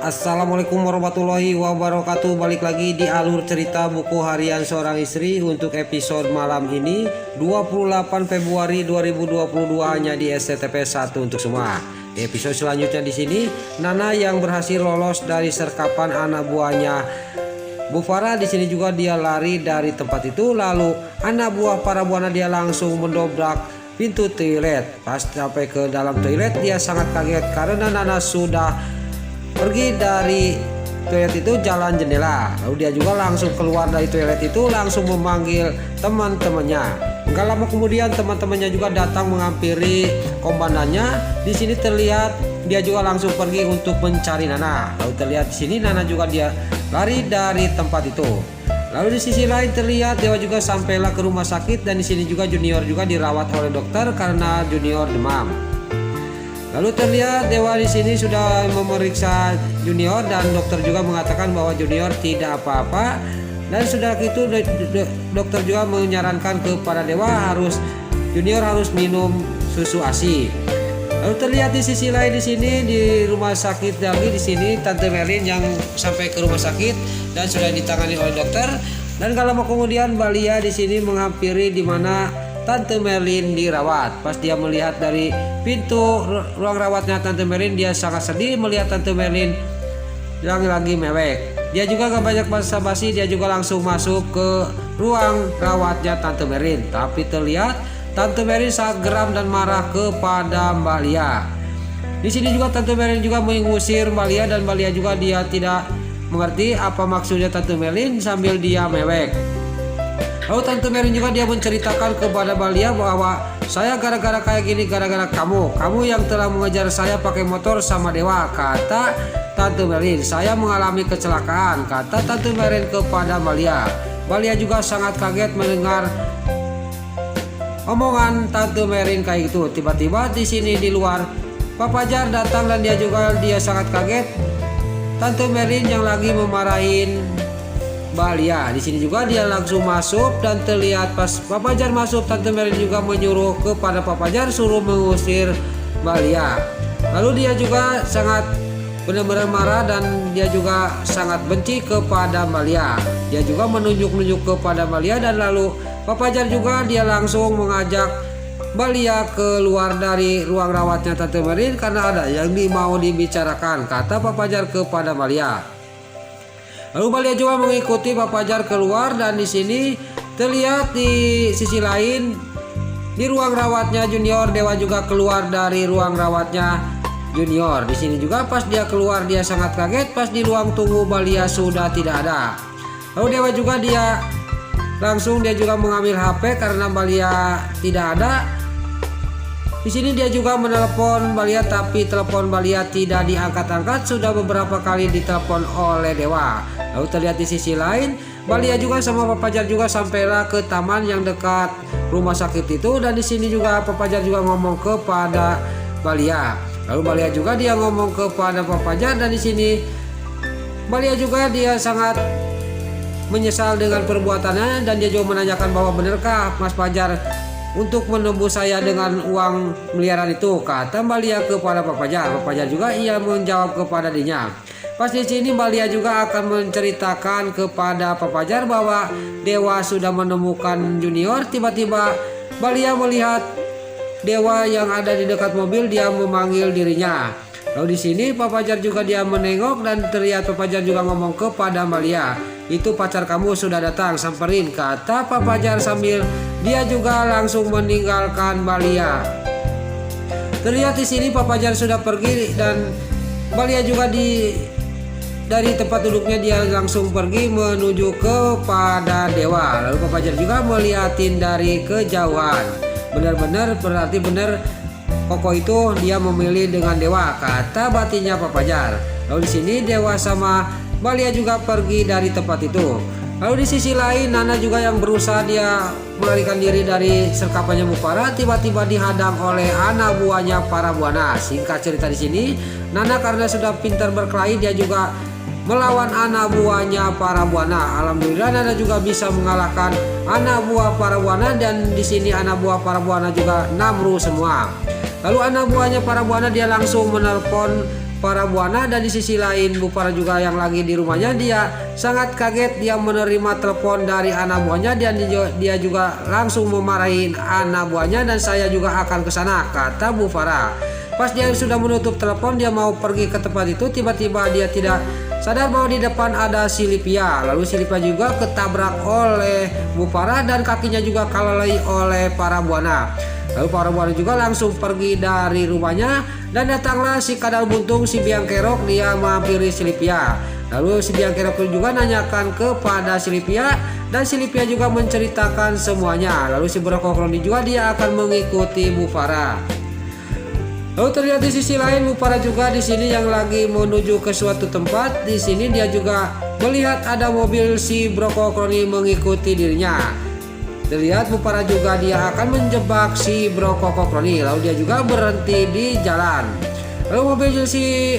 Assalamualaikum warahmatullahi wabarakatuh. Balik lagi di alur cerita buku harian seorang istri. Untuk episode malam ini 28 Februari 2022 hanya di SCTP 1 untuk semua. Di episode selanjutnya di sini Nana yang berhasil lolos dari serkapan anak buahnya Bu Farah. Di sini juga dia lari dari tempat itu, lalu anak buah para buana dia langsung mendobrak pintu toilet. Pas sampai ke dalam toilet dia sangat kaget karena Nana sudah pergi dari toilet itu jalan jendela. Lalu dia juga langsung keluar dari toilet itu, langsung memanggil teman-temannya. Enggak lama kemudian teman-temannya juga datang menghampiri komandannya. Di sini terlihat dia juga langsung pergi untuk mencari Nana. Lalu terlihat di sini Nana juga dia lari dari tempat itu. Lalu di sisi lain terlihat Dewa juga sampailah ke rumah sakit, dan di sini juga Junior juga dirawat oleh dokter karena Junior demam. Lalu terlihat Dewa di sini sudah memeriksa Junior, dan dokter juga mengatakan bahwa Junior tidak apa-apa. Dan sudah itu dokter juga menyarankan kepada Dewa Junior harus minum susu ASI. Lalu terlihat di sisi lain di sini di rumah sakit lagi, di sini Tante Merlin yang sampai ke rumah sakit dan sudah ditangani oleh dokter. Dan gak lama kemudian Mbak Lia di sini menghampiri di mana Tante Merlin dirawat. Pas dia melihat dari pintu ruang rawatnya Tante Merlin, dia sangat sedih melihat Tante Merlin yang lagi mewek. Dia juga gak banyak basa-basi, dia juga langsung masuk ke ruang rawatnya Tante Merlin. Tapi terlihat Tante Merlin sangat geram dan marah kepada Mbak Lia. Di sini juga Tante Merlin juga mengusir Mbak Lia, dan Mbak Lia juga dia tidak mengerti apa maksudnya Tante Merlin sambil dia mewek. Lalu Tante Merlin juga dia menceritakan kepada Mbak Lia bahwa saya gara-gara kayak gini gara-gara kamu yang telah mengejar saya pakai motor sama Dewa, kata Tante Merlin. Saya mengalami kecelakaan, kata Tante Merlin kepada Mbak Lia. Mbak Lia juga sangat kaget mendengar omongan Tante Merlin kayak gitu. Tiba-tiba di sini di luar Pak Fajar datang, dan dia sangat kaget Tante Merlin yang lagi memarahin Mbak Lia. Di sini juga dia langsung masuk, dan terlihat pas Pak Fajar masuk, Tante Merlin juga menyuruh kepada Pak Fajar suruh mengusir Mbak Lia. Lalu dia juga sangat benar-benar marah, dan dia juga sangat benci kepada Mbak Lia. Dia juga menunjuk-nunjuk kepada Mbak Lia, dan lalu Pak Fajar juga dia langsung mengajak Mbak Lia keluar dari ruang rawatnya Tante Merlin karena ada yang mau dibicarakan, kata Pak Fajar kepada Mbak Lia. Lalu Mbak Lia juga mengikuti Pak Fajar keluar, dan di sini terlihat di sisi lain di ruang rawatnya Junior, Dewa juga keluar dari ruang rawatnya Junior. Di sini juga pas dia keluar dia sangat kaget pas di ruang tunggu Mbak Lia sudah tidak ada. Lalu Dewa juga dia langsung dia juga mengambil HP karena Mbak Lia tidak ada. Di sini dia juga menelepon Mbak Lia, tapi telepon Mbak Lia tidak diangkat-angkat. Sudah beberapa kali ditelepon oleh Dewa. Lalu terlihat di sisi lain Mbak Lia juga sama Pak Fajar juga sampailah ke taman yang dekat rumah sakit itu, dan di sini juga Pak Fajar juga ngomong kepada Mbak Lia. Lalu Mbak Lia juga dia ngomong kepada Pak Fajar, dan di sini Mbak Lia juga dia sangat menyesal dengan perbuatannya, dan dia juga menanyakan bahwa benarkah Mas Fajar untuk menembus saya dengan uang miliaran itu, kata Mbak Lia kepada Pak Fajar. Pak Fajar juga ia menjawab kepada dirinya. Pas di sini Mbak Lia juga akan menceritakan kepada Pak Fajar bahwa Dewa sudah menemukan Junior. Tiba-tiba Mbak Lia melihat Dewa yang ada di dekat mobil, dia memanggil dirinya. Lalu di sini Pak Fajar juga dia menengok, dan terlihat Pak Fajar juga ngomong kepada Mbak Lia, itu pacar kamu sudah datang, samperin, kata Pak Fajar sambil dia juga langsung meninggalkan Mbak Lia. Terlihat di sini Pak Fajar sudah pergi, dan Mbak Lia juga dari tempat duduknya dia langsung pergi menuju kepada Dewa. Lalu Pak Fajar juga melihatin dari kejauhan. Benar-benar berarti benar Koko itu dia memilih dengan Dewa, kata batinnya Pak Fajar. Lalu di sini Dewa sama Mbak Lia juga pergi dari tempat itu. Lalu di sisi lain Nana juga yang berusaha dia melarikan diri dari serkapannya Bu Farah, tiba-tiba dihadang oleh anak buahnya para buana. Singkat cerita di sini Nana karena sudah pintar berkelahi, dia juga melawan anak buahnya para buana. Alhamdulillah Nana juga bisa mengalahkan anak buah para buana, dan di sini anak buah para buana juga namru semua. Lalu anak buahnya para buana dia langsung menelpon para buana. Dan di sisi lain Bu Farah juga yang lagi di rumahnya, dia sangat kaget dia menerima telepon dari anak buahnya, dan dia juga langsung memarahin anak buahnya. Dan saya juga akan ke sana, kata Bu Farah. Pas dia sudah menutup telepon, dia mau pergi ke tempat itu, tiba-tiba dia tidak sadar bahwa di depan ada si Lipia. Lalu si Lipia juga ketabrak oleh Bu Farah dan kakinya juga kalai oleh para buana. Lalu para buana juga langsung pergi dari rumahnya, dan datanglah si Kadal Buntung, si Biang Kerok, dia mampiri si Lipia. Lalu si Biang Kerok juga nanyakan kepada si Lipia, dan si Lipia juga menceritakan semuanya. Lalu si Brokok Roni juga dia akan mengikuti Bu Farah. Lalu terlihat di sisi lain Bu Farah juga di sini yang lagi menuju ke suatu tempat. Di sini dia juga melihat ada mobil si Brokok Roni mengikuti dirinya. Terlihat Bu Farah juga dia akan menjebak si Brokok Roni. Lalu dia juga berhenti di jalan. Lalu mobil si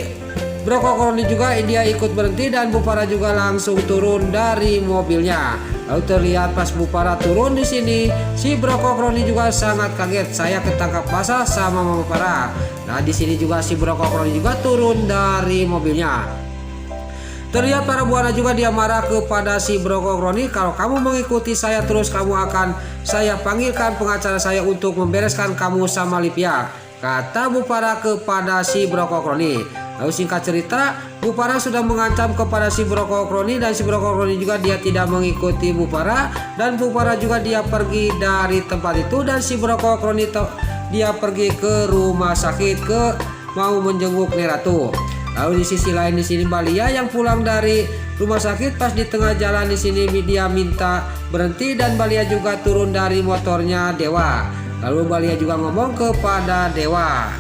Brokok Roni juga dia ikut berhenti, dan Bu Farah juga langsung turun dari mobilnya. Lalu terlihat pas Bu Farah turun di sini, si Brokok Roni juga sangat kaget. Saya ketangkap basah sama Mama Farah. Nah di sini juga si Brokok Roni juga turun dari mobilnya. Terlihat para buana juga dia marah kepada si Brokok Roni, kalau kamu mengikuti saya terus, kamu akan saya panggilkan pengacara saya untuk membereskan kamu sama Lipia, kata Bu Farah kepada si Brokok Roni. Lalu singkat cerita, Bu Farah sudah mengancam kepada si Brokok Roni, dan si Brokok Roni juga dia tidak mengikuti Bu Farah, dan Bu Farah juga dia pergi dari tempat itu, dan si Brokok Roni dia pergi ke rumah sakit mau menjenguk Neratu. Lalu di sisi lain di sini Balia yang pulang dari rumah sakit, pas di tengah jalan di sini dia minta berhenti, dan Balia juga turun dari motornya Dewa. Lalu Balia juga ngomong kepada Dewa,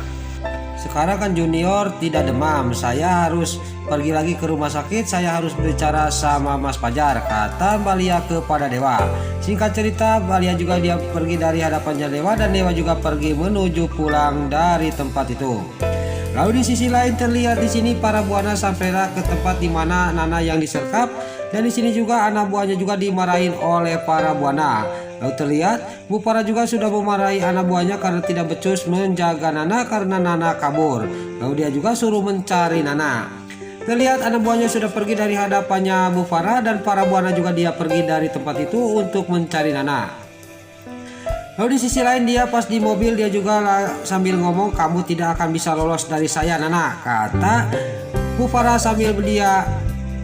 sekarang kan Junior tidak demam, saya harus pergi lagi ke rumah sakit, saya harus bicara sama Mas Fajar, kata Balia kepada Dewa. Singkat cerita, Balia juga dia pergi dari hadapannya Dewa, dan Dewa juga pergi menuju pulang dari tempat itu. Lalu di sisi lain terlihat di sini para buana sampailah ke tempat di mana Nana yang diserkap, dan di sini juga anak buahnya juga dimarahin oleh para buana. Lalu terlihat Bu Farah juga sudah memarahi anak buahnya karena tidak becus menjaga Nana karena Nana kabur. Lalu dia juga suruh mencari Nana. Terlihat anak buahnya sudah pergi dari hadapannya Bu Farah, dan para buana juga dia pergi dari tempat itu untuk mencari Nana. Lalu di sisi lain dia pas di mobil dia juga sambil ngomong, kamu tidak akan bisa lolos dari saya Nana, kata Bu Farah sambil dia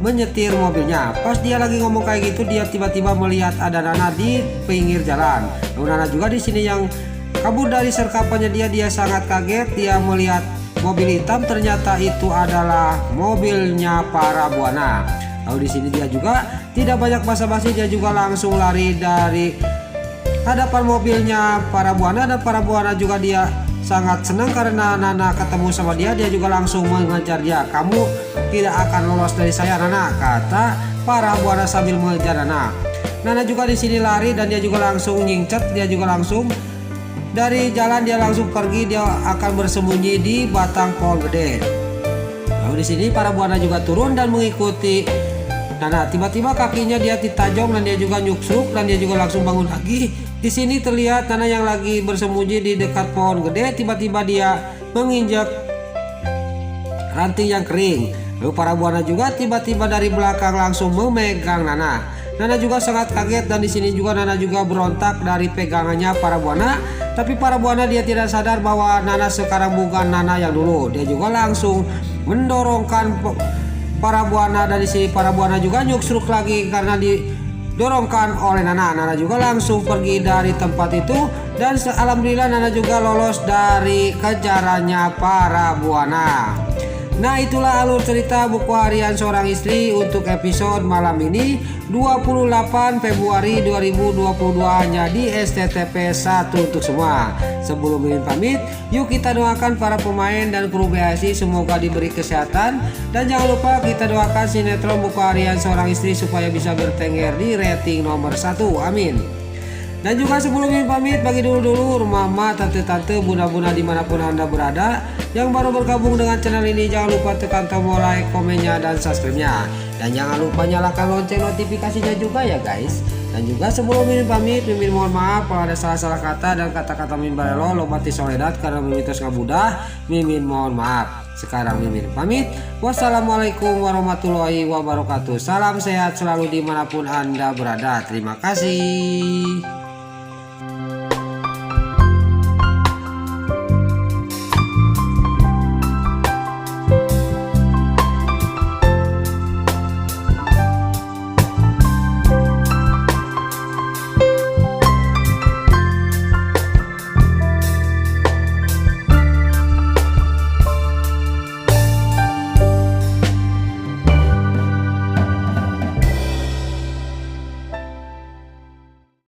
menyetir mobilnya. Pas dia lagi ngomong kayak gitu, dia tiba-tiba melihat ada Nana di pinggir jalan. Lalu Nana juga di sini yang kabur dari serkapannya dia sangat kaget. Dia melihat mobil hitam, ternyata itu adalah mobilnya para buana. Lalu di sini dia juga tidak banyak basa-basi, dia juga langsung lari dari hadapan mobilnya para buana, dan para buana juga dia sangat senang karena Nana ketemu sama dia juga langsung mengejar dia. Kamu tidak akan lolos dari saya Nana, kata para buana sambil mengejar Nana. Nana juga di sini lari, dan dia juga langsung nyincet, dia juga langsung dari jalan dia langsung pergi, dia akan bersembunyi di batang pohon gede. Lalu di sini para buana juga turun dan mengikuti Nana. Tiba-tiba kakinya dia ditajong, dan dia juga nyuksruk, dan dia juga langsung bangun lagi. Di sini terlihat Nana yang lagi bersembunyi di dekat pohon gede, tiba-tiba dia menginjak ranting yang kering. Lalu para buana juga tiba-tiba dari belakang langsung memegang Nana. Nana juga sangat kaget, dan di sini juga Nana juga berontak dari pegangannya para buana. Tapi para buana dia tidak sadar bahwa Nana sekarang bukan Nana yang dulu. Dia juga langsung mendorongkan para buana, dan di sini para buana juga nyuksruk lagi karena didorongkan oleh Nana. Nana juga langsung pergi dari tempat itu, dan alhamdulillah Nana juga lolos dari kejarannya para buana. Nah itulah alur cerita buku harian seorang istri untuk episode malam ini 28 Februari 2022 hanya di STTP 1 untuk semua. Sebelum Mimin pamit, yuk kita doakan para pemain dan kru BHSI semoga diberi kesehatan, dan jangan lupa kita doakan sinetron buku harian seorang istri supaya bisa bertengger di rating nomor 1, amin. Dan juga sebelum Mimin pamit, bagi dulu mama, tante-tante, bunda-bunda dimanapun anda berada yang baru bergabung dengan channel ini, jangan lupa tekan tombol like, komennya, dan subscribe-nya. Dan jangan lupa nyalakan lonceng notifikasinya juga ya guys, Dan juga sebelum Mimin pamit, Mimin mohon maaf kalau ada salah-salah kata dan kata-kata Mimin balelo lomati soledat karena Mimin tos ngabudah. Mimin mohon maaf. Sekarang Mimin pamit. Wassalamualaikum warahmatullahi wabarakatuh. Salam sehat selalu dimanapun Anda berada. Terima kasih.